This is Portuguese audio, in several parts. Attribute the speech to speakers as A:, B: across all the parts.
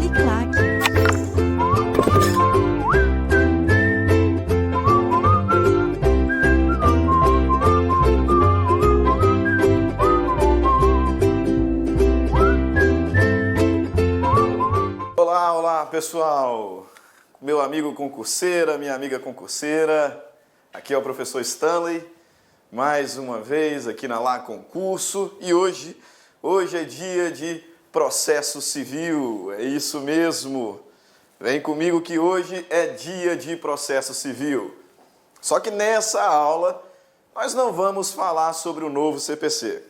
A: Uniclac.
B: Olá pessoal, meu amigo concurseira, minha amiga concurseira, aqui é o professor Stanley, mais uma vez aqui na Lá Concurso e hoje é dia de processo civil, é isso mesmo, vem comigo que hoje é dia de processo civil. Só que nessa aula nós não vamos falar sobre o novo CPC,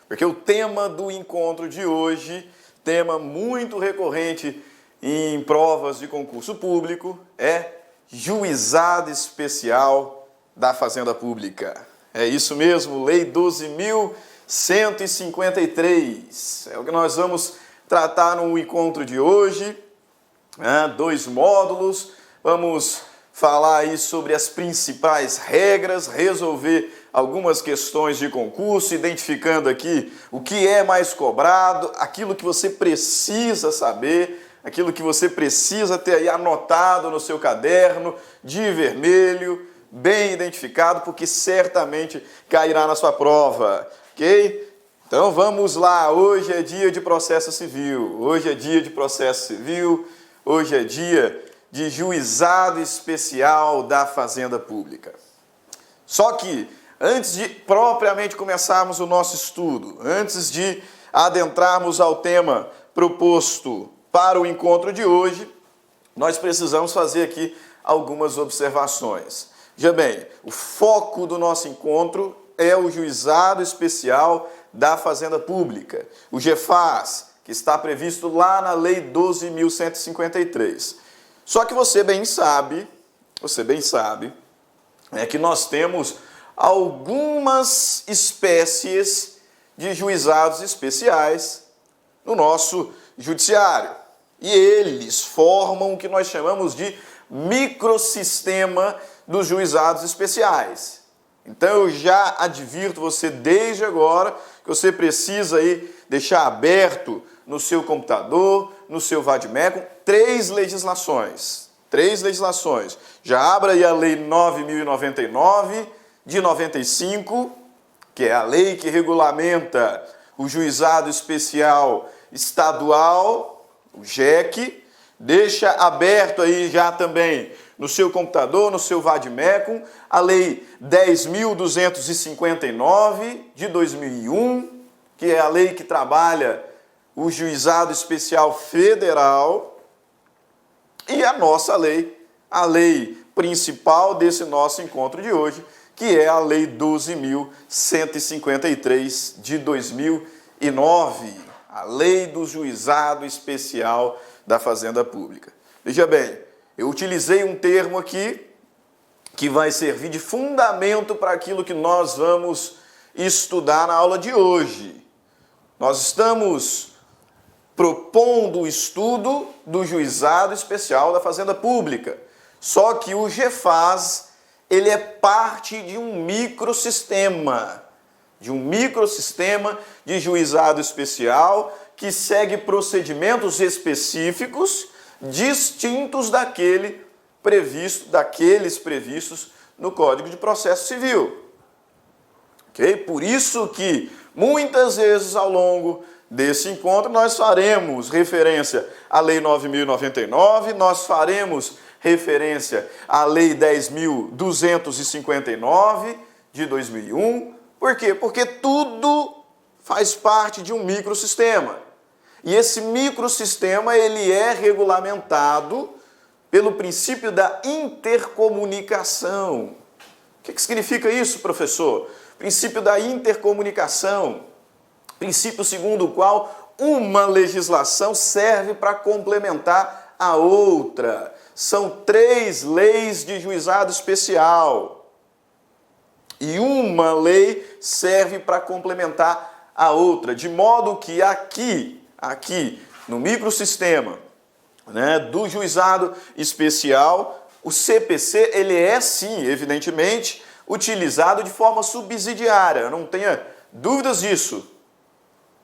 B: porque o tema do encontro de hoje, tema muito recorrente em provas de concurso público, é Juizado Especial da Fazenda Pública. É isso mesmo, Lei 12.153. É o que nós vamos tratar no encontro de hoje, 2 módulos. Vamos falar aí sobre as principais regras, resolver algumas questões de concurso, identificando aqui o que é mais cobrado, aquilo que você precisa saber, aquilo que você precisa ter aí anotado no seu caderno, de vermelho, bem identificado, porque certamente cairá na sua prova, ok? Então vamos lá, hoje é dia de processo civil, hoje é dia de Juizado Especial da Fazenda Pública. Só que antes de propriamente começarmos o nosso estudo, antes de adentrarmos ao tema proposto para o encontro de hoje, nós precisamos fazer aqui algumas observações. Veja bem, o foco do nosso encontro é o Juizado Especial da Fazenda Pública, o GEFAS, que está previsto lá na Lei 12.153. Só que você bem sabe que nós temos algumas espécies de juizados especiais no nosso judiciário. E eles formam o que nós chamamos de microsistema dos juizados especiais. Então eu já advirto você desde agora que você precisa aí deixar aberto no seu computador, no seu vademecum, 3 legislações. Já abra aí a Lei 9.099, de 95, que é a lei que regulamenta o Juizado Especial Estadual, o JEC. Deixa aberto aí já também no seu computador, no seu vademecum, a Lei 10.259, de 2001, que é a lei que trabalha o Juizado Especial Federal, e a nossa lei, a lei principal desse nosso encontro de hoje, que é a Lei 12.153 de 2009, a Lei do Juizado Especial da Fazenda Pública. Veja bem, eu utilizei um termo aqui que vai servir de fundamento para aquilo que nós vamos estudar na aula de hoje. Nós estamos propondo o estudo do Juizado Especial da Fazenda Pública, só que o GEFAS ele é parte de um microsistema de juizado especial que segue procedimentos específicos distintos daqueles previstos no Código de Processo Civil. Okay? Por isso que muitas vezes ao longo desse encontro nós faremos referência à Lei 9.099, nós faremos referência à Lei 10.259 de 2001. Por quê? Porque tudo faz parte de um microsistema. E esse microsistema ele é regulamentado pelo princípio da intercomunicação. O que significa isso, professor? Princípio da intercomunicação. Princípio segundo o qual uma legislação serve para complementar a outra. São 3 leis de juizado especial. E uma lei serve para complementar a outra. De modo que aqui no microsistema, do juizado especial, o CPC ele é sim, evidentemente, utilizado de forma subsidiária. Não tenha dúvidas disso.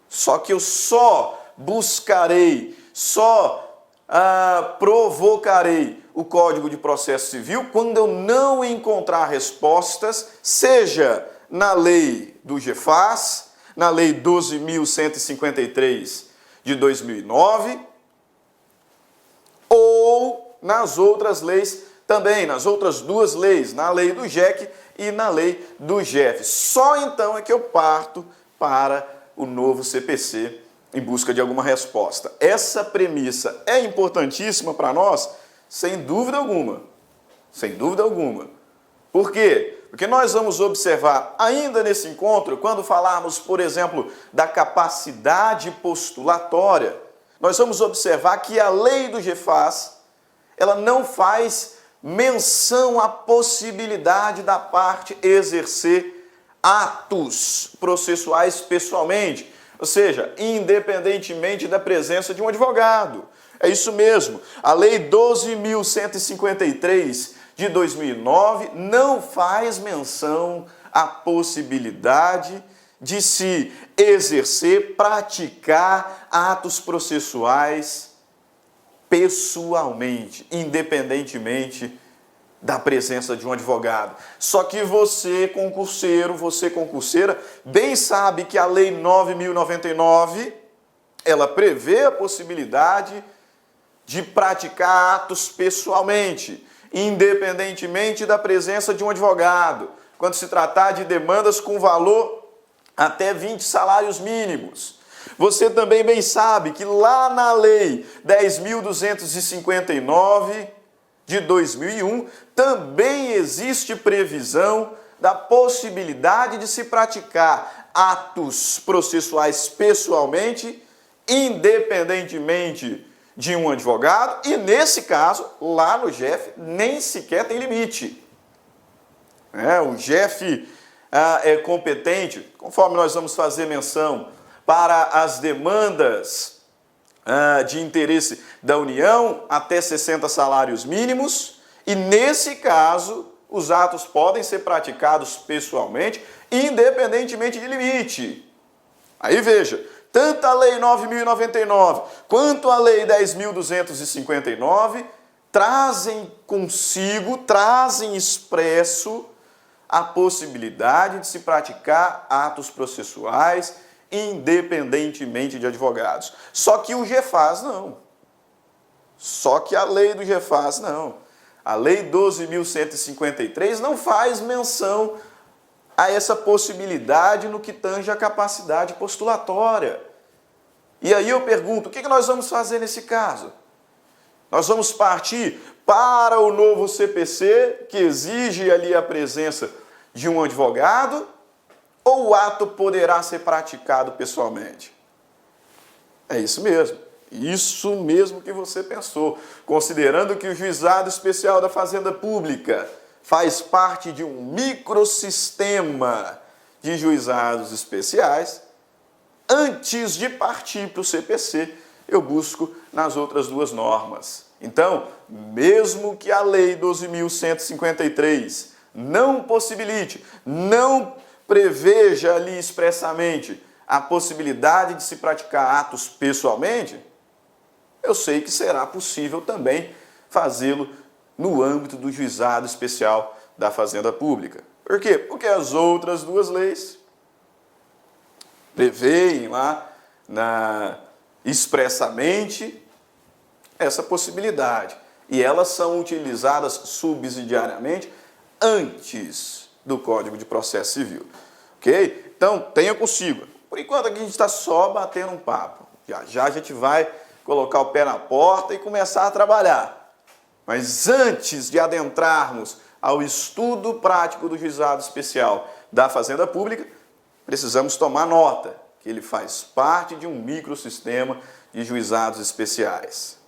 B: Só que eu só buscarei, provocarei o Código de Processo Civil quando eu não encontrar respostas, seja na lei do GEFAS, na lei 12.153 de 2009, ou nas outras leis também, nas outras duas leis, na lei do GEC e na lei do GEF. Só então é que eu parto para o novo CPC em busca de alguma resposta. Essa premissa é importantíssima para nós, sem dúvida alguma. Sem dúvida alguma. Por quê? Porque nós vamos observar ainda nesse encontro, quando falarmos, por exemplo, da capacidade postulatória, nós vamos observar que a lei do GEFAS, ela não faz menção à possibilidade da parte exercer atos processuais pessoalmente, ou seja, independentemente da presença de um advogado. É isso mesmo. A Lei 12.153 de 2009 não faz menção à possibilidade de se exercer, praticar atos processuais pessoalmente, independentemente da presença de um advogado. Só que você, concurseiro, você, concurseira, bem sabe que a Lei 9.099, ela prevê a possibilidade de praticar atos pessoalmente, independentemente da presença de um advogado, quando se tratar de demandas com valor até 20 salários mínimos. Você também bem sabe que lá na Lei 10.259 de 2001 também existe previsão da possibilidade de se praticar atos processuais pessoalmente, independentemente de um advogado, e nesse caso, lá no GEF, nem sequer tem limite. O GEF é competente, conforme nós vamos fazer menção, para as demandas de interesse da União até 60 salários mínimos, e nesse caso, os atos podem ser praticados pessoalmente, independentemente de limite. Aí veja, tanto a Lei 9.099 quanto a Lei 10.259 trazem expresso a possibilidade de se praticar atos processuais independentemente de advogados. Só que o GEFAS não. Só que a lei do GEFAS não. A Lei 12.153 não faz menção a essa possibilidade no que tange a capacidade postulatória. E aí eu pergunto, o que nós vamos fazer nesse caso? Nós vamos partir para o novo CPC, que exige ali a presença de um advogado, ou o ato poderá ser praticado pessoalmente? É isso mesmo que você pensou, considerando que o Juizado Especial da Fazenda Pública faz parte de um microsistema de juizados especiais. Antes de partir para o CPC, eu busco nas outras duas normas. Então, mesmo que a Lei 12.153 não possibilite, não preveja ali expressamente a possibilidade de se praticar atos pessoalmente, eu sei que será possível também fazê-lo no âmbito do Juizado Especial da Fazenda Pública. Por quê? Porque as outras duas leis prevêem lá expressamente essa possibilidade. E elas são utilizadas subsidiariamente antes do Código de Processo Civil. Ok? Então, tenha consigo. Por enquanto aqui a gente está só batendo um papo. Já a gente vai colocar o pé na porta e começar a trabalhar. Mas antes de adentrarmos ao estudo prático do Juizado Especial da Fazenda Pública, precisamos tomar nota que ele faz parte de um microsistema de juizados especiais.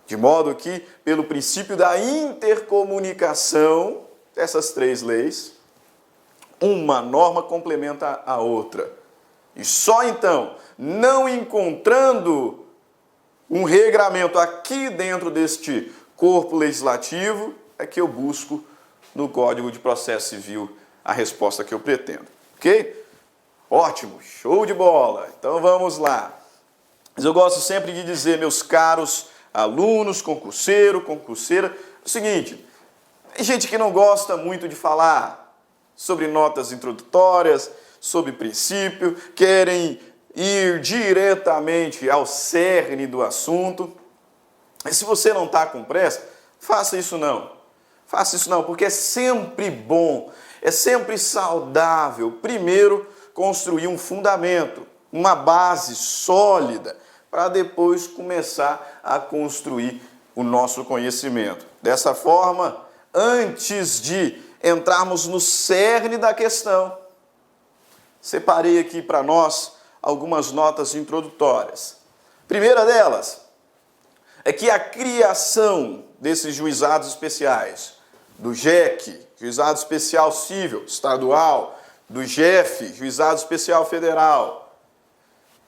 B: De modo que, pelo princípio da intercomunicação dessas três leis, uma norma complementa a outra. E só então, não encontrando um regramento aqui dentro deste corpo legislativo, é que eu busco no Código de Processo Civil a resposta que eu pretendo. Ok? Ótimo, show de bola. Então vamos lá. Mas eu gosto sempre de dizer, meus caros alunos, concurseiro, concurseira, o seguinte: tem gente que não gosta muito de falar sobre notas introdutórias, sobre princípio, querem ir diretamente ao cerne do assunto. E se você não está com pressa, faça isso não. Faça isso não, porque é sempre bom, é sempre saudável, primeiro, construir um fundamento, uma base sólida, para depois começar a construir o nosso conhecimento. Dessa forma, antes de entrarmos no cerne da questão, separei aqui para nós algumas notas introdutórias. Primeira delas é que a criação desses juizados especiais, do JEC, Juizado Especial Cível Estadual, do JEF, Juizado Especial Federal,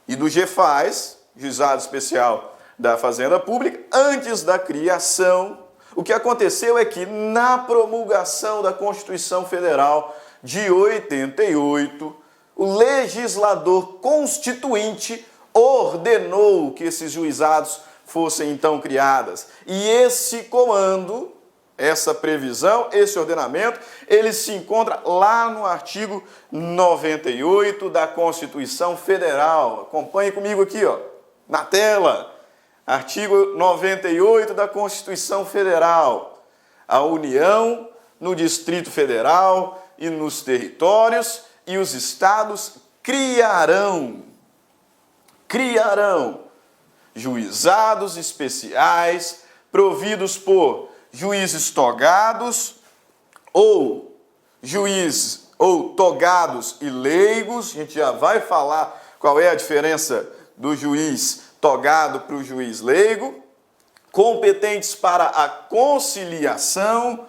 B: e do GEFAS, Juizado Especial da Fazenda Pública, antes da criação, o que aconteceu é que na promulgação da Constituição Federal de 88, o legislador constituinte ordenou que esses juizados fossem então criadas. E esse comando, essa previsão, esse ordenamento, ele se encontra lá no artigo 98 da Constituição Federal. Acompanhe comigo aqui, ó, na tela. Artigo 98 da Constituição Federal. A União, no Distrito Federal e nos territórios e os estados criarão juizados especiais providos por juízes togados ou togados e leigos. A gente já vai falar qual é a diferença do juiz togado para o juiz leigo, competentes para a conciliação,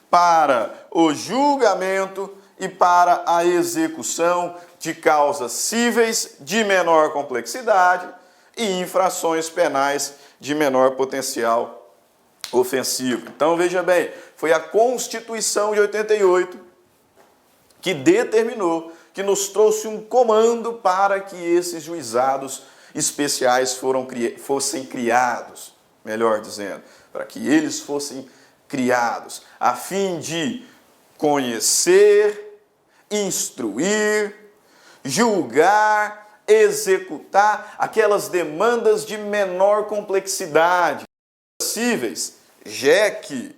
B: para o julgamento e para a execução de causas cíveis de menor complexidade e infrações penais de menor potencial ofensivo. Então, veja bem, foi a Constituição de 88 que determinou, que nos trouxe um comando para que esses juizados especiais fossem criados, melhor dizendo, para que eles fossem criados, a fim de conhecer, instruir, julgar, executar aquelas demandas de menor complexidade, cíveis, JEC,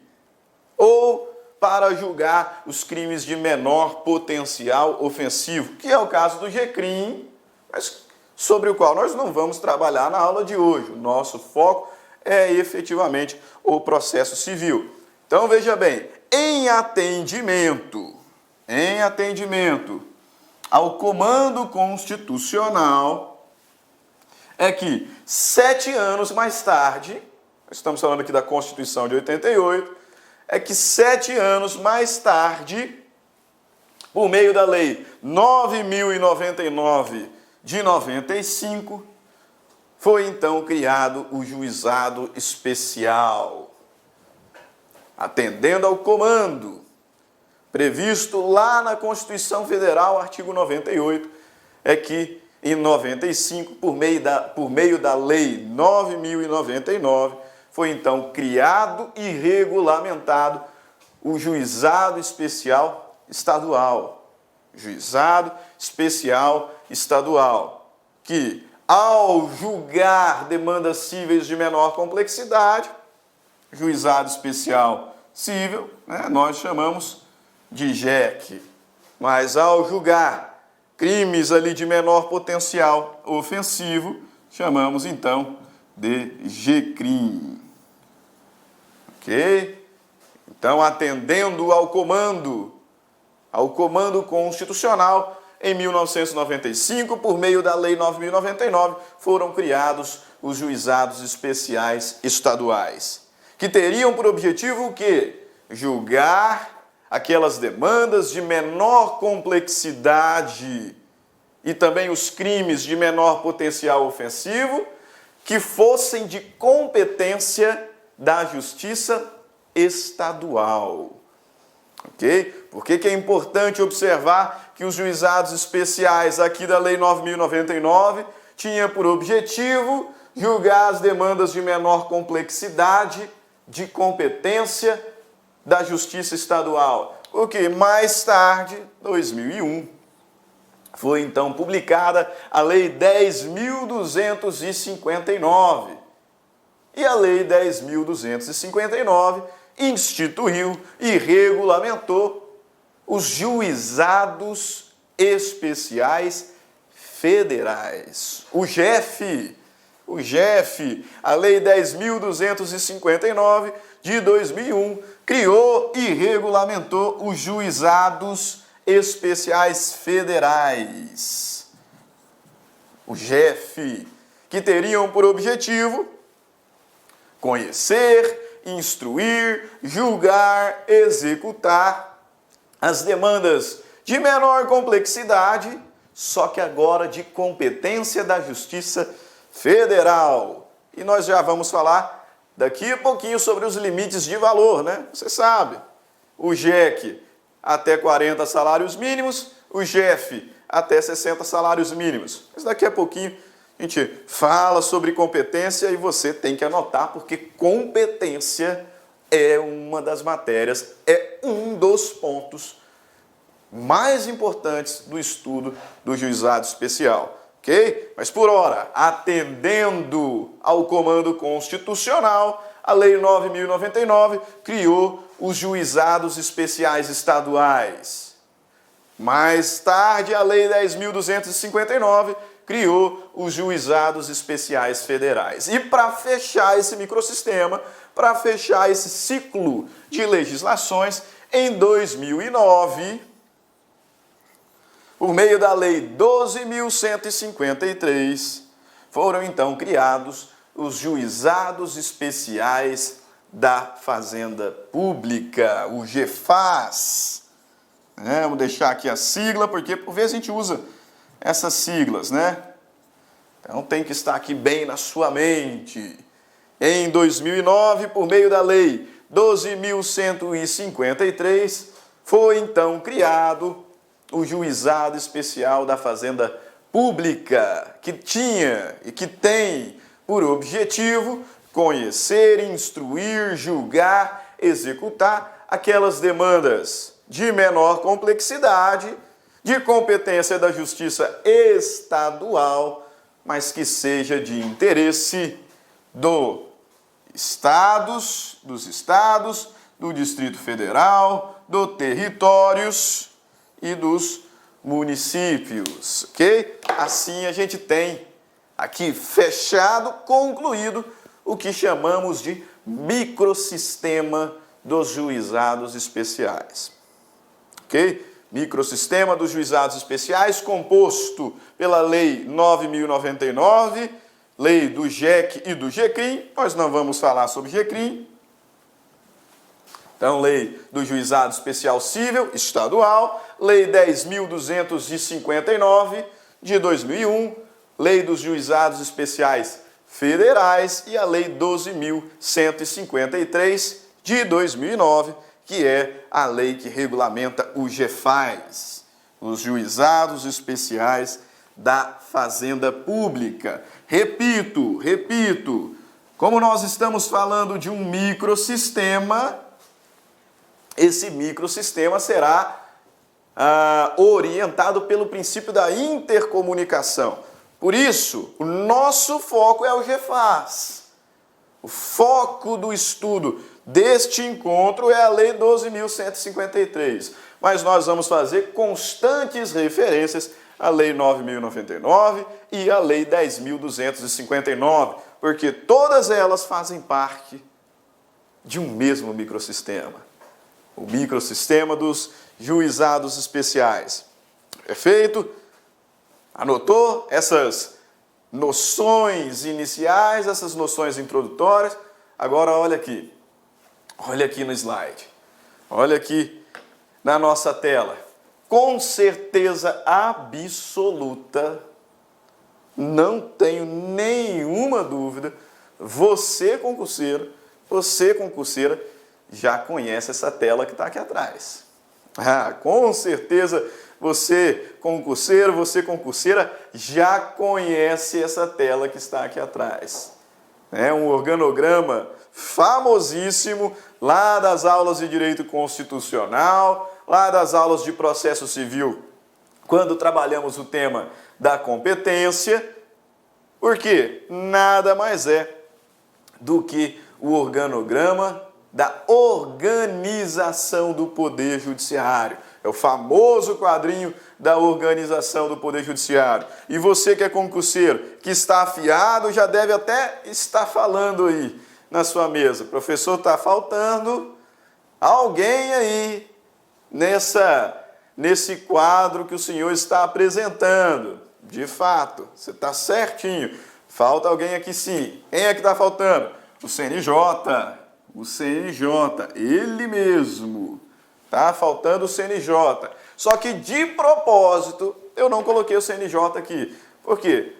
B: ou para julgar os crimes de menor potencial ofensivo, que é o caso do GCRIM, mas sobre o qual nós não vamos trabalhar na aula de hoje. O nosso foco é efetivamente o processo civil. Então, veja bem, em atendimento ao comando constitucional, é que 7 anos mais tarde, estamos falando aqui da Constituição de 88, é que 7 anos mais tarde, por meio da Lei 9.099 de 95, foi então criado o Juizado Especial, atendendo ao comando previsto lá na Constituição Federal, artigo 98, é que em 95, por meio da Lei 9.099, foi então criado e regulamentado o Juizado Especial Estadual. Juizado Especial Estadual, que ao julgar demandas cíveis de menor complexidade, Juizado Especial Cível, nós chamamos de JEC, mas ao julgar crimes ali de menor potencial ofensivo, chamamos então de GCRIM. Ok? Então, atendendo ao comando constitucional, em 1995, por meio da Lei 9.099, foram criados os juizados especiais estaduais, que teriam por objetivo o quê? Julgar aquelas demandas de menor complexidade e também os crimes de menor potencial ofensivo que fossem de competência da Justiça Estadual. Ok? Por que é importante observar que os juizados especiais aqui da Lei 9.099 tinham por objetivo julgar as demandas de menor complexidade, de competência da Justiça Estadual? Porque mais tarde, 2001, foi então publicada a Lei 10.259. E a Lei 10.259 instituiu e regulamentou os juizados especiais federais. O JEF, a Lei 10.259 de 2001, criou e regulamentou os juizados especiais federais. O JEF, que teriam por objetivo conhecer, instruir, julgar, executar as demandas de menor complexidade, só que agora de competência da Justiça Federal. E nós já vamos falar daqui a pouquinho sobre os limites de valor, né? Você sabe, o JEC até 40 salários mínimos, o JEF até 60 salários mínimos. Mas daqui a pouquinho a gente fala sobre competência e você tem que anotar, porque competência é uma das matérias, é um dos pontos mais importantes do estudo do juizado especial, ok? Mas por ora, atendendo ao comando constitucional, a Lei 9.099 criou os juizados especiais estaduais. Mais tarde, a Lei 10.259 criou os juizados especiais federais. E para fechar esse microsistema, para fechar esse ciclo de legislações, em 2009, por meio da Lei 12.153, foram então criados os juizados especiais da Fazenda Pública, o GEFAS. Vamos deixar aqui a sigla, porque por vezes a gente usa essas siglas, né? Então tem que estar aqui bem na sua mente. Em 2009, por meio da Lei 12.153, foi então criado o Juizado Especial da Fazenda Pública, que tinha e que tem por objetivo conhecer, instruir, julgar, executar aquelas demandas de menor complexidade, de competência da Justiça Estadual, mas que seja de interesse dos estados, do Distrito Federal, dos territórios e dos municípios, ok? Assim a gente tem aqui fechado, concluído, o que chamamos de microsistema dos juizados especiais, ok? Microsistema dos juizados especiais, composto pela Lei 9.099, Lei do JEC e do GECRIM. Nós não vamos falar sobre GECRIM. Então, Lei do Juizado Especial Cível Estadual, Lei 10.259 de 2001, Lei dos Juizados Especiais Federais e a Lei 12.153 de 2009, que é a lei que regulamenta o GEFAS, os Juizados Especiais da Fazenda Pública. Repito, como nós estamos falando de um microsistema, esse microsistema será orientado pelo princípio da intercomunicação. Por isso, o nosso foco é o GEFAS. O foco do estudo deste encontro é a Lei 12.153. Mas nós vamos fazer constantes referências à Lei 9.099 e à Lei 10.259, porque todas elas fazem parte de um mesmo microsistema. O microsistema dos juizados especiais. Perfeito? Anotou essas noções iniciais, essas noções introdutórias? Agora olha aqui no slide, olha aqui na nossa tela. Com certeza absoluta, não tenho nenhuma dúvida, você concurseira, já conhece essa tela que está aqui atrás. Ah, com certeza você concurseiro, você concurseira, já conhece essa tela que está aqui atrás. É um organograma famosíssimo lá das aulas de Direito Constitucional, lá das aulas de Processo Civil, quando trabalhamos o tema da competência, porque nada mais é do que o organograma da organização do Poder Judiciário. É o famoso quadrinho da organização do Poder Judiciário. E você que é concurseiro, que está afiado, já deve até estar falando aí na sua mesa. Professor, está faltando alguém aí nesse quadro que o senhor está apresentando. De fato, você está certinho. Falta alguém aqui sim. Quem é que está faltando? O CNJ. O CNJ, ele mesmo. Tá faltando o CNJ. Só que de propósito eu não coloquei o CNJ aqui. Por quê?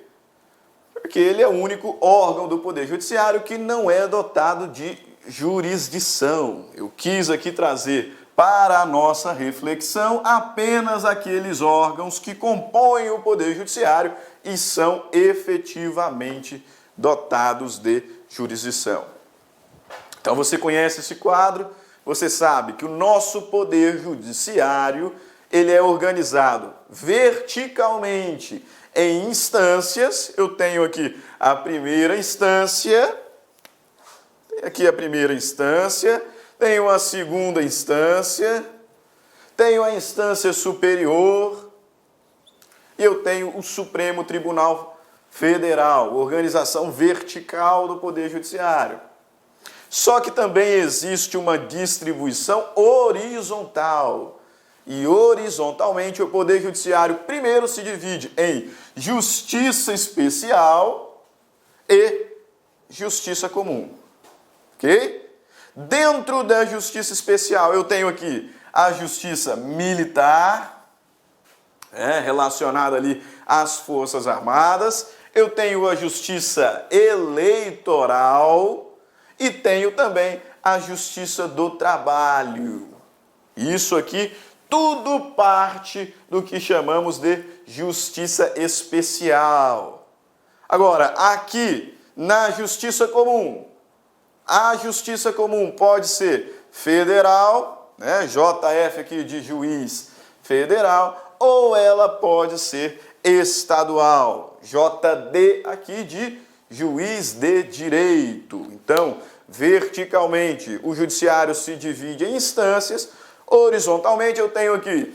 B: Porque ele é o único órgão do Poder Judiciário que não é dotado de jurisdição. Eu quis aqui trazer para a nossa reflexão apenas aqueles órgãos que compõem o Poder Judiciário e são efetivamente dotados de jurisdição. Então você conhece esse quadro, você sabe que o nosso Poder Judiciário ele é organizado verticalmente em instâncias. Eu tenho aqui a primeira instância, tenho a segunda instância, tenho a instância superior e eu tenho o Supremo Tribunal Federal, organização vertical do Poder Judiciário. Só que também existe uma distribuição horizontal. E horizontalmente o Poder Judiciário primeiro se divide em justiça especial e justiça comum. Ok? Dentro da justiça especial eu tenho aqui a justiça militar, relacionada ali às Forças Armadas. Eu tenho a justiça eleitoral e tenho também a justiça do trabalho. Isso aqui tudo parte do que chamamos de justiça especial. Agora, aqui na justiça comum, a justiça comum pode ser federal, JF aqui de juiz federal, ou ela pode ser estadual, JD aqui de juiz de direito. Então, verticalmente, o judiciário se divide em instâncias. Horizontalmente, eu tenho aqui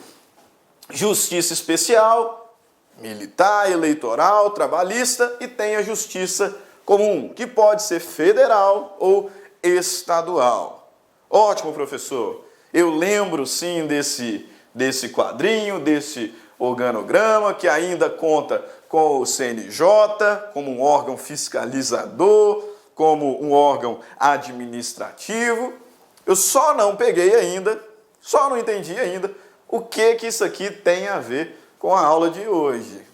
B: justiça especial, militar, eleitoral, trabalhista e tenho a justiça comum, que pode ser federal ou estadual. Ótimo, professor. Eu lembro, sim, desse quadrinho, desse organograma, que ainda conta com o CNJ como um órgão fiscalizador, como um órgão administrativo. Eu só não peguei ainda, só não entendi ainda o que isso aqui tem a ver com a aula de hoje.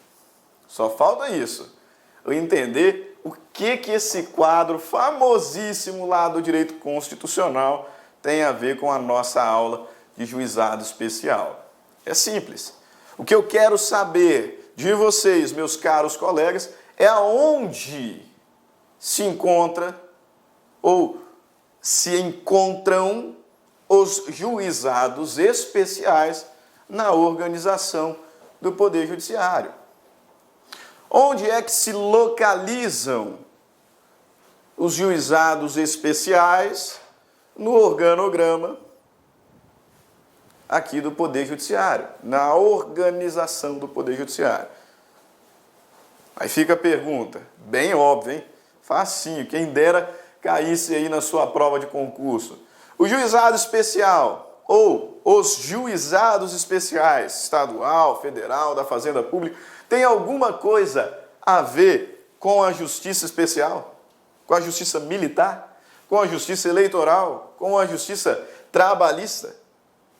B: Só falta isso, eu entender o que esse quadro famosíssimo lá do direito constitucional tem a ver com a nossa aula de juizado especial. É simples. O que eu quero saber de vocês, meus caros colegas, é aonde se encontra ou se encontram os juizados especiais na organização do Poder Judiciário. Onde é que se localizam os juizados especiais no organograma aqui do Poder Judiciário, na organização do Poder Judiciário? Aí fica a pergunta, bem óbvia, hein? Facinho, quem dera caísse aí na sua prova de concurso. O juizado especial ou os juizados especiais, estadual, federal, da Fazenda Pública, tem alguma coisa a ver com a justiça especial? Com a justiça militar? Com a justiça eleitoral? Com a justiça trabalhista?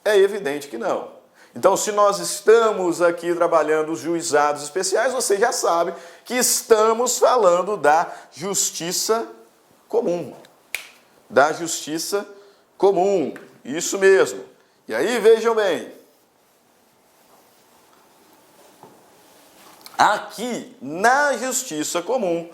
B: É evidente que não. Então, se nós estamos aqui trabalhando os juizados especiais, você já sabe que estamos falando da justiça comum. Da justiça comum, isso mesmo. E aí vejam bem, aqui na Justiça Comum,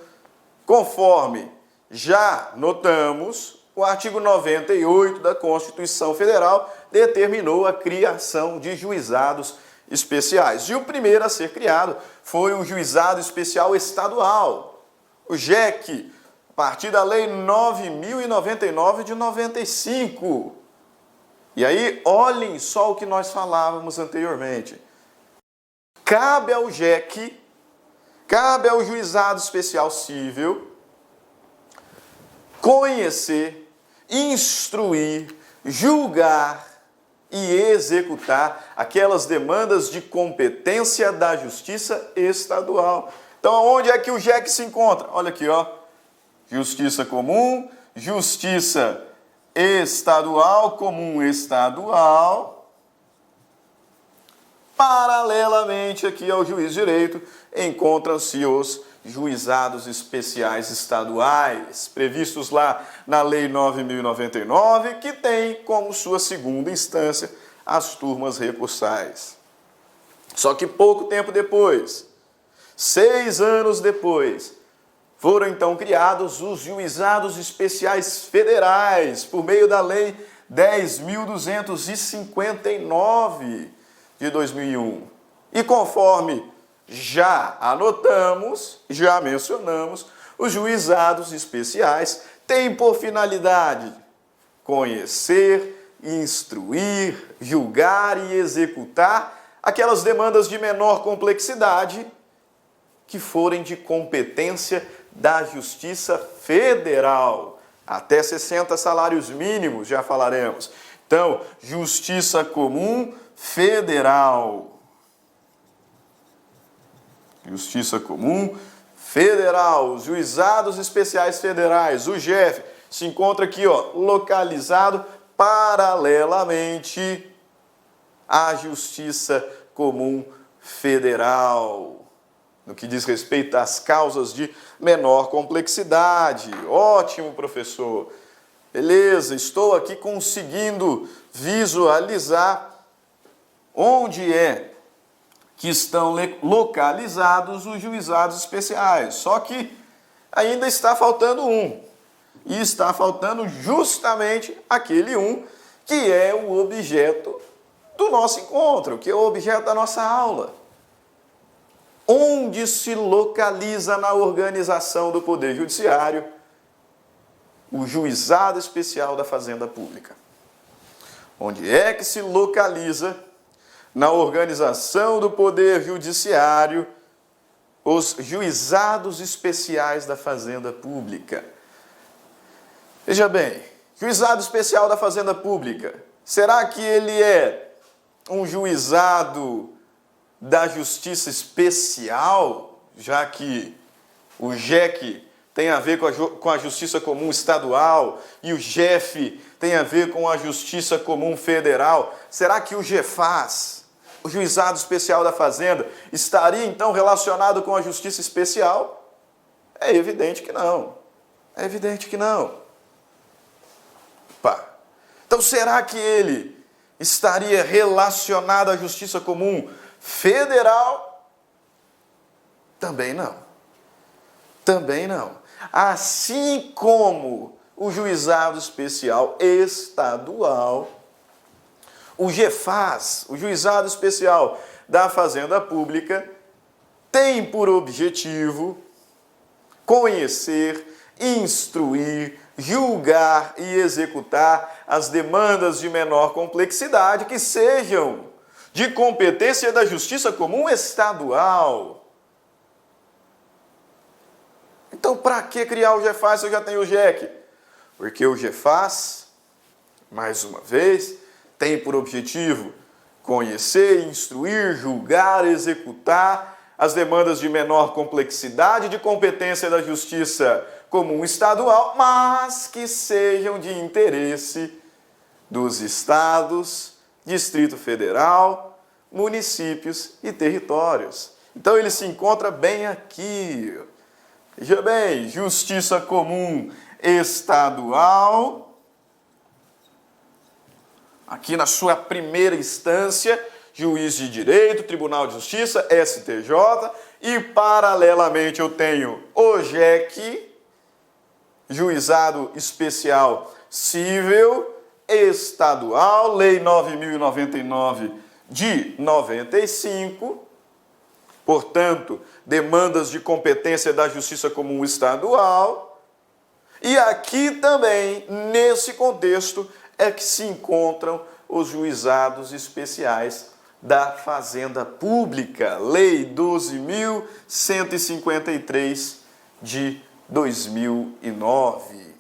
B: conforme já notamos, o artigo 98 da Constituição Federal determinou a criação de juizados especiais. E o primeiro a ser criado foi o Juizado Especial Estadual, o JEC, a partir da Lei 9.099 de 95. E aí, olhem só o que nós falávamos anteriormente. Cabe ao JEC, cabe ao Juizado Especial Cível, conhecer, instruir, julgar e executar aquelas demandas de competência da Justiça Estadual. Então, onde é que o JEC se encontra? Olha aqui, ó. Justiça Comum, Justiça Estadual, Comum Estadual. Paralelamente aqui ao juiz de direito, encontram-se os juizados especiais estaduais, previstos lá na Lei 9.099, que tem como sua segunda instância as turmas recursais. Só que pouco tempo depois, 6 anos depois, foram então criados os juizados especiais federais, por meio da Lei 10.259 de 2001. E conforme já anotamos, já mencionamos, os juizados especiais têm por finalidade conhecer, instruir, julgar e executar aquelas demandas de menor complexidade que forem de competência da Justiça Federal. Até 60 salários mínimos, já falaremos. Então, Justiça Comum Federal. Justiça Comum Federal, os Juizados Especiais Federais, o JEF, se encontra aqui, ó, localizado paralelamente à Justiça Comum Federal, no que diz respeito às causas de menor complexidade. Ótimo, professor. Beleza, estou aqui conseguindo visualizar onde é que estão localizados os juizados especiais. Só que ainda está faltando um. E está faltando justamente aquele um que é o objeto do nosso encontro, que é o objeto da nossa aula. Onde se localiza na organização do Poder Judiciário o Juizado Especial da Fazenda Pública? Onde é que se localiza na organização do Poder Judiciário os Juizados Especiais da Fazenda Pública? Veja bem, Juizado Especial da Fazenda Pública, será que ele é um juizado da Justiça Especial, já que o JEC tem a ver com a Justiça Comum Estadual e o JEF tem a ver com a Justiça Comum Federal? Será que o JEFAS, o Juizado Especial da Fazenda, estaria então relacionado com a Justiça Especial? É evidente que não. É evidente que não. Pá. Então, será que ele estaria relacionado à Justiça Comum Federal? Também não. Também não. Assim como o Juizado Especial Estadual, o JEFAS, o Juizado Especial da Fazenda Pública, tem por objetivo conhecer, instruir, julgar e executar as demandas de menor complexidade que sejam de competência da Justiça Comum Estadual. Então, para que criar o JEFAS se eu já tenho o JEC? Porque o JEFAS, mais uma vez, tem por objetivo conhecer, instruir, julgar, executar as demandas de menor complexidade de competência da Justiça Comum Estadual, mas que sejam de interesse dos estados, Distrito Federal, municípios e territórios. Então, ele se encontra bem aqui. Veja bem, Justiça Comum Estadual, aqui na sua primeira instância, juiz de direito, Tribunal de Justiça, STJ, e paralelamente eu tenho o JEC, Juizado Especial Cível Estadual, Lei 9.099 de 95, portanto, demandas de competência da Justiça Comum Estadual. E aqui também, nesse contexto, é que se encontram os juizados especiais da Fazenda Pública, Lei 12.153 de 2009.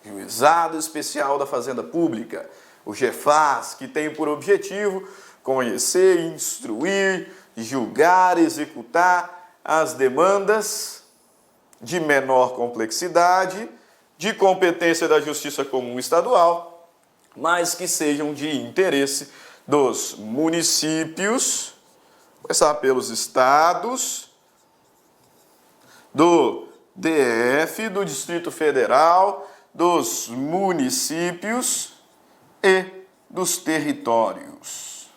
B: Juizado Especial da Fazenda Pública, o GEFAS, que tem por objetivo conhecer, instruir, julgar, executar as demandas de menor complexidade, de competência da Justiça Comum Estadual, mas que sejam de interesse dos municípios, começar pelos estados, do DF, do Distrito Federal, dos municípios e dos territórios.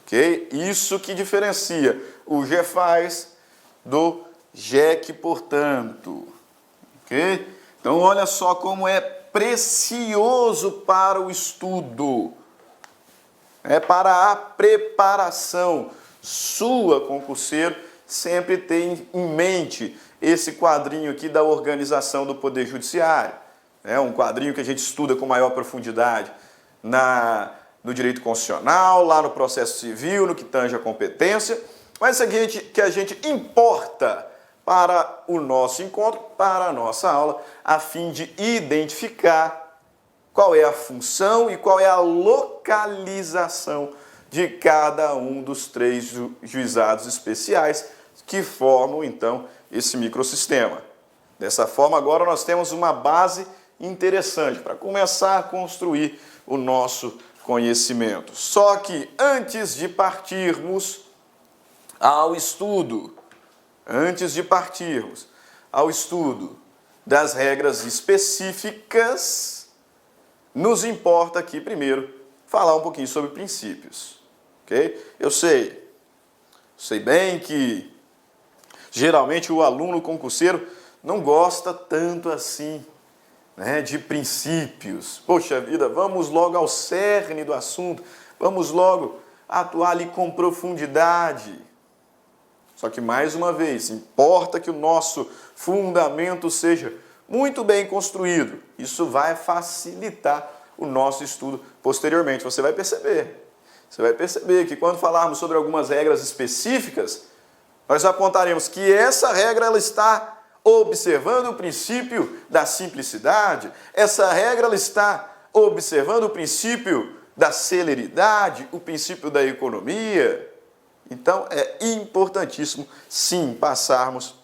B: Ok? Isso que diferencia o GEFAS do JEC, portanto. Ok? Então, olha só como é precioso para o estudo, para a preparação sua, concurseiro, sempre tem em mente esse quadrinho aqui da organização do Poder Judiciário. É um quadrinho que a gente estuda com maior profundidade no direito constitucional, lá no processo civil, no que tange a competência, mas que a gente importa para o nosso encontro, para a nossa aula, a fim de identificar qual é a função e qual é a localização de cada um dos 3 juizados especiais que formam, então, esse microsistema. Dessa forma, agora nós temos uma base interessante para começar a construir o nosso conhecimento. Só que antes de partirmos ao estudo, das regras específicas, nos importa aqui primeiro falar um pouquinho sobre princípios. Ok? Eu sei bem que geralmente o aluno concurseiro não gosta tanto assim, né, de princípios. Poxa vida, vamos logo ao cerne do assunto, vamos logo atuar ali com profundidade. Só que, mais uma vez, importa que o nosso fundamento seja muito bem construído. Isso vai facilitar o nosso estudo posteriormente. Você vai perceber que quando falarmos sobre algumas regras específicas, nós apontaremos que essa regra ela está observando o princípio da simplicidade, essa regra ela está observando o princípio da celeridade, o princípio da economia. Então, é importantíssimo, sim, passarmos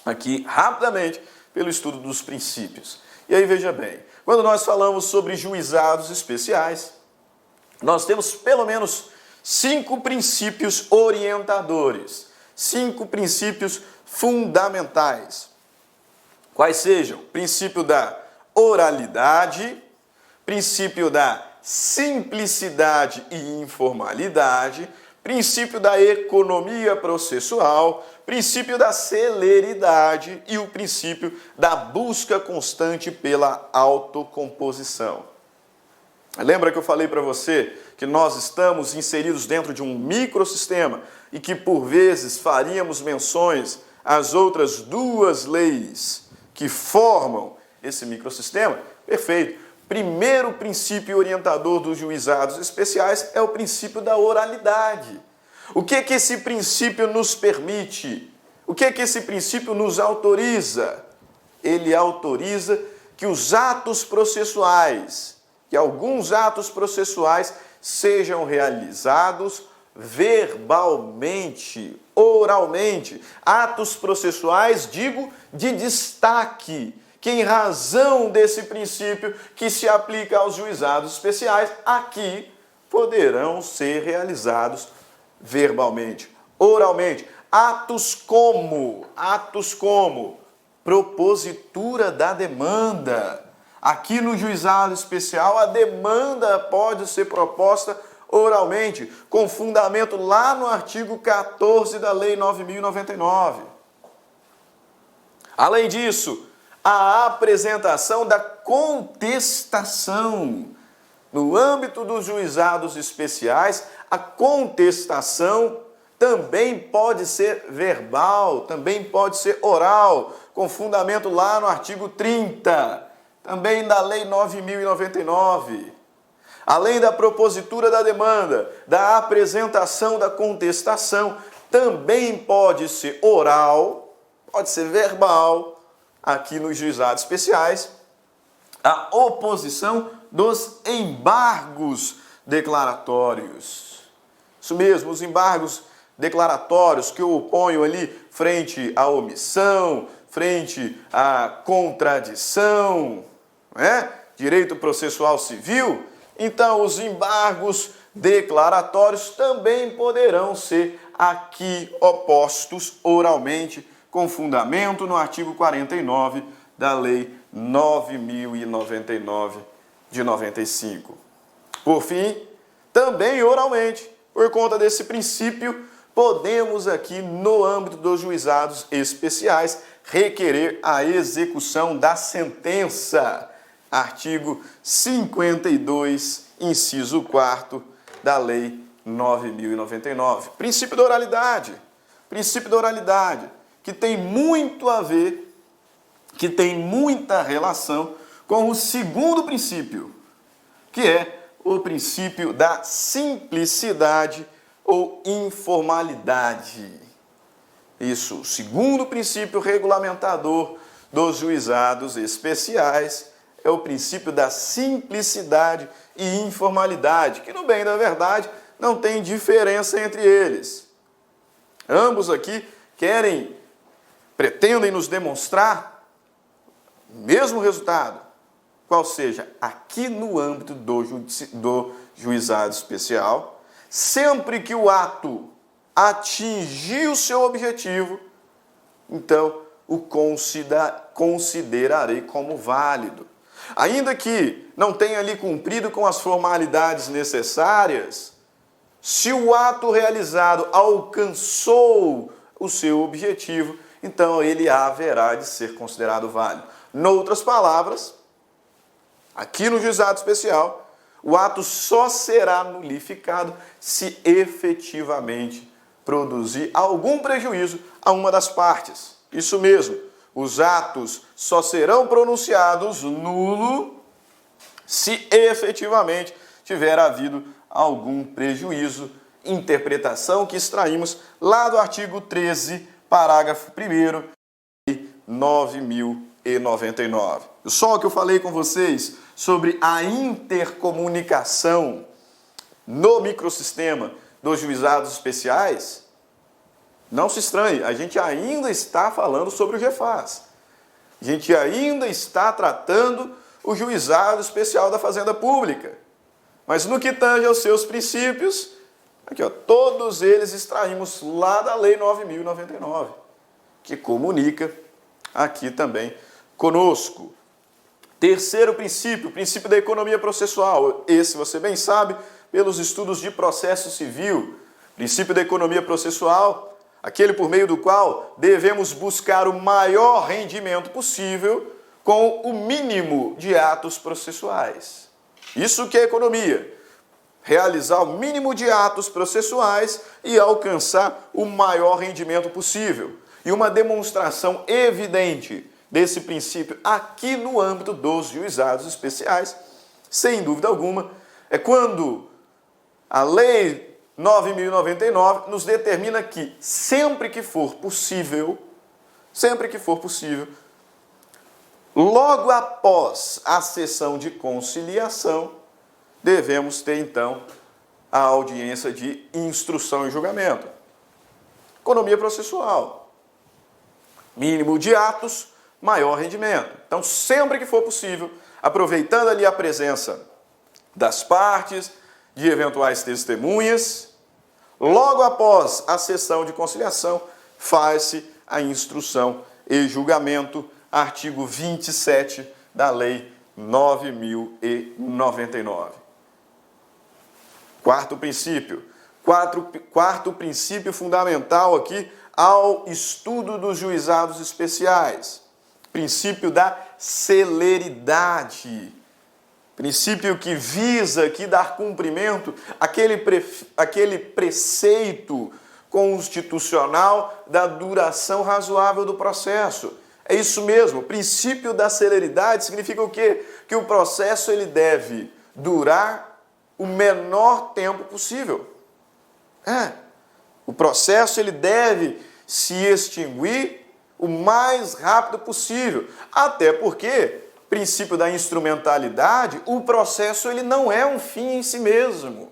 B: aqui rapidamente pelo estudo dos princípios. E aí, veja bem, quando nós falamos sobre juizados especiais, nós temos pelo menos 5 princípios orientadores, 5 princípios fundamentais. Quais sejam? Princípio da oralidade, princípio da simplicidade e informalidade, princípio da economia processual, princípio da celeridade e o princípio da busca constante pela autocomposição. Lembra que eu falei para você que nós estamos inseridos dentro de um microsistema e que por vezes faríamos menções às outras 2 leis que formam esse microsistema? Perfeito. Primeiro princípio orientador dos juizados especiais é o princípio da oralidade. O que esse princípio nos permite? O que esse princípio nos autoriza? Ele autoriza que os atos processuais, que alguns atos processuais sejam realizados verbalmente, oralmente. Atos processuais, digo, de destaque, que em razão desse princípio que se aplica aos juizados especiais, aqui poderão ser realizados verbalmente, oralmente. Atos como propositura da demanda. Aqui no juizado especial, a demanda pode ser proposta oralmente, com fundamento lá no artigo 14 da Lei 9.099. Além disso, a apresentação da contestação. No âmbito dos juizados especiais, a contestação também pode ser verbal, também pode ser oral, com fundamento lá no artigo 30, também da Lei 9.099. Além da propositura da demanda, da apresentação da contestação, também pode ser oral, pode ser verbal, aqui nos juizados especiais, a oposição dos embargos declaratórios. Isso mesmo, os embargos declaratórios que eu oponho ali frente à omissão, frente à contradição, não é? Direito processual civil. Então, os embargos declaratórios também poderão ser aqui opostos oralmente, com fundamento no artigo 49 da Lei 9.099 de 95. Por fim, também oralmente, por conta desse princípio, podemos aqui, no âmbito dos juizados especiais, requerer a execução da sentença. Artigo 52, inciso 4 da Lei 9.099. Princípio da oralidade. Princípio da oralidade, que tem muito a ver, que tem muita relação com o segundo princípio, que é o princípio da simplicidade ou informalidade. Isso, o segundo princípio regulamentador dos juizados especiais é o princípio da simplicidade e informalidade, que no bem da verdade não tem diferença entre eles. Ambos aqui pretendem nos demonstrar o mesmo resultado, qual seja, aqui no âmbito do juizado especial, sempre que o ato atingir o seu objetivo, então o considerarei como válido. Ainda que não tenha ali cumprido com as formalidades necessárias, se o ato realizado alcançou o seu objetivo, então ele haverá de ser considerado válido. Noutras palavras, aqui no juizado especial, o ato só será nulificado se efetivamente produzir algum prejuízo a uma das partes. Isso mesmo, os atos só serão pronunciados nulo se efetivamente tiver havido algum prejuízo. Interpretação que extraímos lá do artigo 13, parágrafo 1º, 9.099. Só o que eu falei com vocês sobre a intercomunicação no microsistema dos juizados especiais, não se estranhe, a gente ainda está falando sobre o GEFAS. A gente ainda está tratando o juizado especial da Fazenda Pública. Mas no que tange aos seus princípios, aqui, ó, todos eles extraímos lá da Lei 9.099, que comunica aqui também conosco. Terceiro princípio, o princípio da economia processual. Esse você bem sabe pelos estudos de processo civil. Princípio da economia processual, aquele por meio do qual devemos buscar o maior rendimento possível com o mínimo de atos processuais. Isso que é economia. Realizar o mínimo de atos processuais e alcançar o maior rendimento possível. E uma demonstração evidente desse princípio aqui no âmbito dos juizados especiais, sem dúvida alguma, é quando a Lei 9.099 nos determina que sempre que for possível, logo após a sessão de conciliação, devemos ter então a audiência de instrução e julgamento. Economia processual. Mínimo de atos, maior rendimento. Então, sempre que for possível, aproveitando ali a presença das partes, de eventuais testemunhas, logo após a sessão de conciliação, faz-se a instrução e julgamento, artigo 27 da Lei 9.099. Quarto princípio. Quarto princípio fundamental aqui ao estudo dos juizados especiais. Princípio da celeridade. Princípio que visa aqui dar cumprimento àquele preceito constitucional da duração razoável do processo. É isso mesmo, o princípio da celeridade significa o quê? Que o processo ele deve durar o menor tempo possível. O processo ele deve se extinguir o mais rápido possível, até porque, princípio da instrumentalidade, o processo ele não é um fim em si mesmo.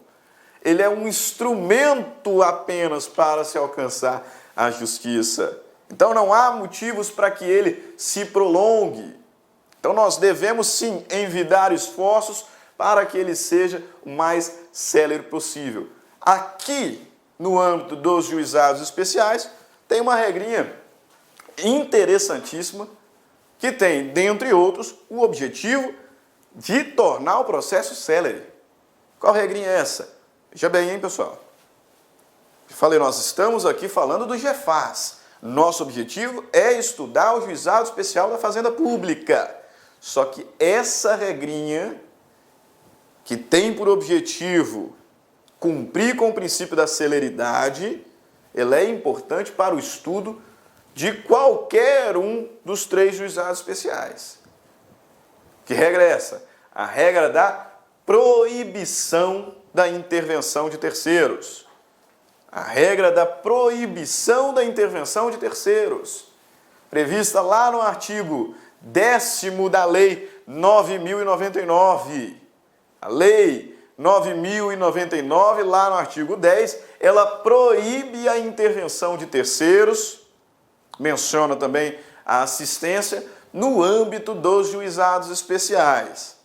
B: Ele é um instrumento apenas para se alcançar a justiça. Então não há motivos para que ele se prolongue. Então nós devemos sim envidar esforços para que ele seja o mais célere possível. Aqui, no âmbito dos juizados especiais, tem uma regrinha interessantíssima que tem, dentre outros, o objetivo de tornar o processo célere. Qual regrinha é essa? Veja bem, hein, pessoal? Eu falei, nós estamos aqui falando do GEFAS. Nosso objetivo é estudar o Juizado Especial da Fazenda Pública. Só que essa regrinha, que tem por objetivo cumprir com o princípio da celeridade, ela é importante para o estudo de qualquer um dos 3 juizados especiais. Que regra é essa? A regra da proibição da intervenção de terceiros. A regra da proibição da intervenção de terceiros, prevista lá no artigo 10º da Lei 9.099. A Lei 9.099, lá no artigo 10, ela proíbe a intervenção de terceiros, menciona também a assistência no âmbito dos juizados especiais.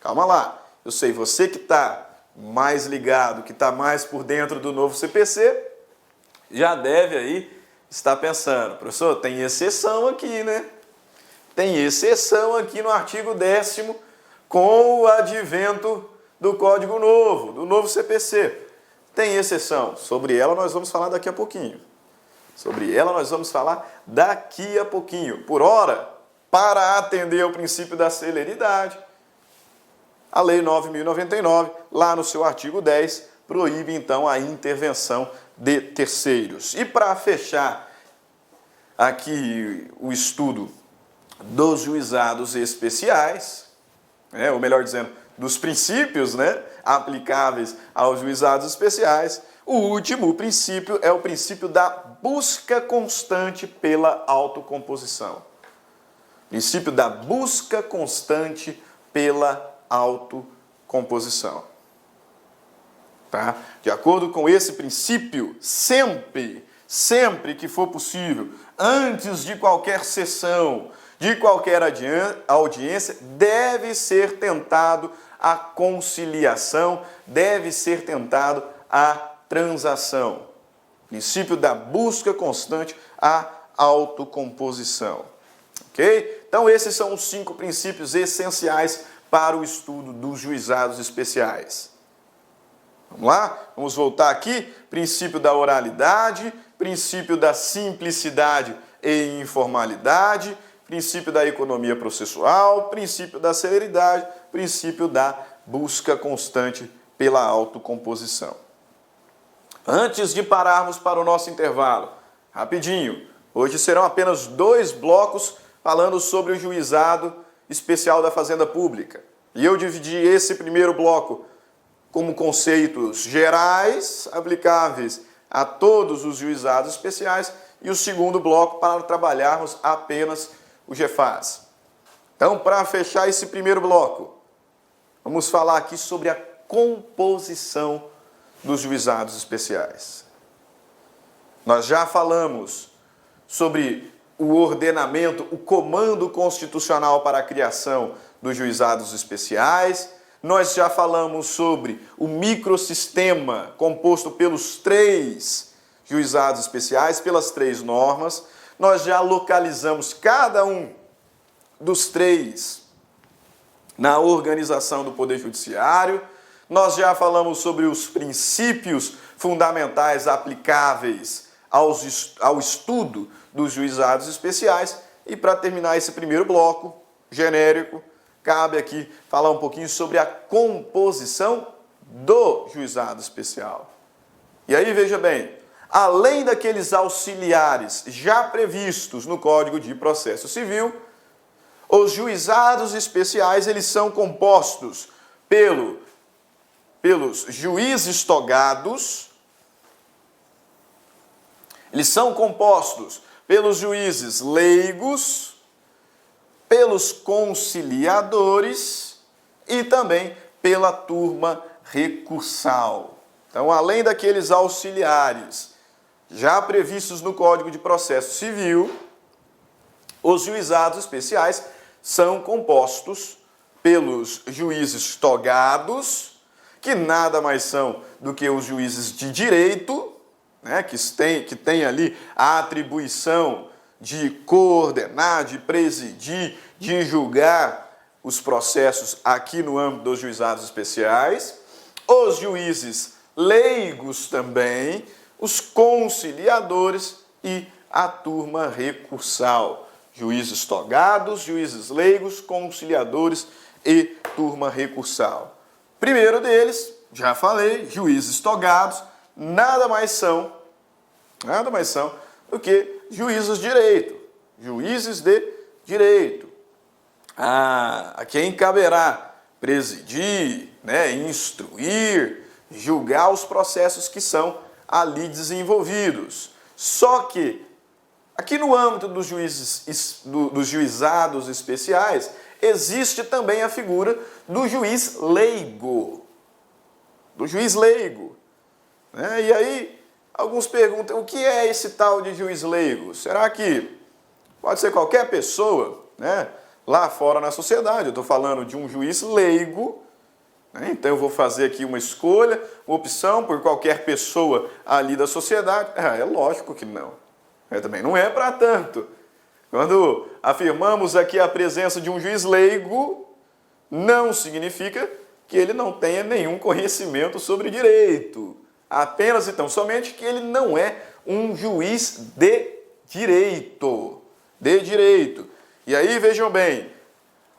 B: Calma lá, eu sei, você que está mais ligado, que está mais por dentro do novo CPC, já deve aí estar pensando, professor, tem exceção aqui, né? Tem exceção aqui no artigo 10º com o advento do Código Novo, do novo CPC. Tem exceção. Sobre ela nós vamos falar daqui a pouquinho. Por ora, para atender ao princípio da celeridade, a Lei 9.099, lá no seu artigo 10, proíbe então a intervenção de terceiros. E para fechar aqui o estudo dos juizados especiais, ou melhor dizendo, dos princípios aplicáveis aos juizados especiais, o último princípio é o princípio da busca constante pela autocomposição. Princípio da busca constante pela autocomposição. Tá? De acordo com esse princípio, sempre que for possível, antes de qualquer sessão, de qualquer audiência, deve ser tentado a conciliação, deve ser tentado a transação. Princípio da busca constante à autocomposição. Ok? Então, esses são os 5 princípios essenciais para o estudo dos juizados especiais. Vamos lá? Vamos voltar aqui. Princípio da oralidade, princípio da simplicidade e informalidade, princípio da economia processual, princípio da celeridade, princípio da busca constante pela autocomposição. Antes de pararmos para o nosso intervalo, rapidinho, hoje serão apenas 2 blocos falando sobre o Juizado Especial da Fazenda Pública. E eu dividi esse primeiro bloco como conceitos gerais, aplicáveis a todos os juizados especiais, e o segundo bloco para trabalharmos apenas o GEFAS. Então, para fechar esse primeiro bloco, vamos falar aqui sobre a composição dos juizados especiais. Nós já falamos sobre o ordenamento, o comando constitucional para a criação dos juizados especiais. Nós já falamos sobre o microsistema composto pelos 3 juizados especiais, pelas 3 normas. Nós já localizamos cada um dos 3 na organização do Poder Judiciário. Nós já falamos sobre os princípios fundamentais aplicáveis ao estudo dos juizados especiais. E para terminar esse primeiro bloco genérico, cabe aqui falar um pouquinho sobre a composição do juizado especial. E aí, veja bem, além daqueles auxiliares já previstos no Código de Processo Civil, os juizados especiais eles são compostos pelos juízes togados, eles são compostos pelos juízes leigos, pelos conciliadores e também pela turma recursal. Então, além daqueles auxiliares já previstos no Código de Processo Civil, os juizados especiais são compostos pelos juízes togados, que nada mais são do que os juízes de direito, né, que têm ali a atribuição de coordenar, de presidir, de julgar os processos aqui no âmbito dos juizados especiais, os juízes leigos também, os conciliadores e a turma recursal. Juízes togados, juízes leigos, conciliadores e turma recursal. Primeiro deles, já falei, juízes togados, nada mais são do que juízes de direito. Juízes de direito. A quem caberá presidir, instruir, julgar os processos que são ali desenvolvidos. Só que, aqui no âmbito dos juizados especiais, existe também a figura do juiz leigo. E aí, alguns perguntam, o que é esse tal de juiz leigo? Será que pode ser qualquer pessoa, lá fora na sociedade? Eu estou falando de um juiz leigo, então eu vou fazer aqui uma escolha, uma opção por qualquer pessoa ali da sociedade? É lógico que não. Também não é para tanto. Quando afirmamos aqui a presença de um juiz leigo, não significa que ele não tenha nenhum conhecimento sobre direito. Apenas, então, somente que ele não é um juiz de direito. E aí, vejam bem,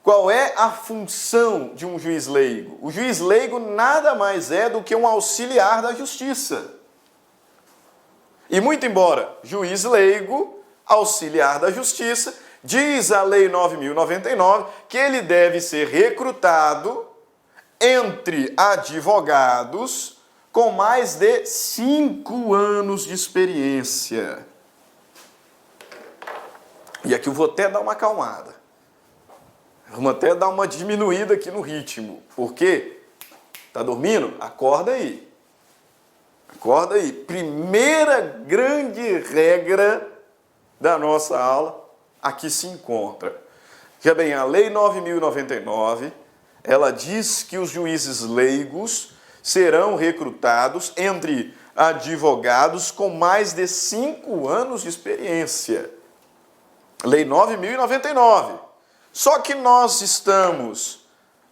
B: qual é a função de um juiz leigo? O juiz leigo nada mais é do que um auxiliar da justiça. E muito embora juiz leigo, auxiliar da justiça, diz a Lei 9.099 que ele deve ser recrutado entre advogados com mais de 5 anos de experiência. E aqui eu vou até dar uma acalmada. Vamos até dar uma diminuída aqui no ritmo. Por quê? Tá dormindo? Acorda aí. Primeira grande regra da nossa aula aqui se encontra. Já bem, a Lei 9.099, ela diz que os juízes leigos serão recrutados entre advogados com mais de 5 anos de experiência. Lei 9.099. Só que nós estamos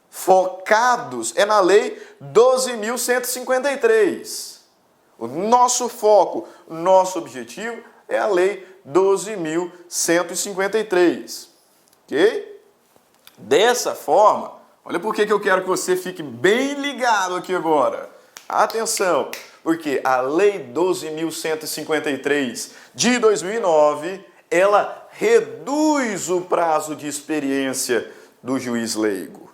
B: focados na Lei 12.153. O nosso foco, o nosso objetivo é a Lei 12.153. Ok? Dessa forma, olha por que eu quero que você fique bem ligado aqui agora. Atenção, porque a Lei 12.153 de 2009, ela reduz o prazo de experiência do juiz leigo.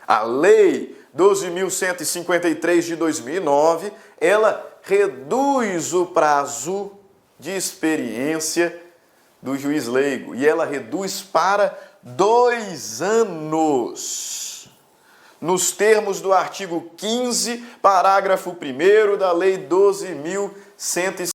B: A Lei 12.153 de 2009, ela reduz o prazo de experiência do juiz leigo e ela reduz para 2 anos. Nos termos do artigo 15, parágrafo 1º da Lei 12.153.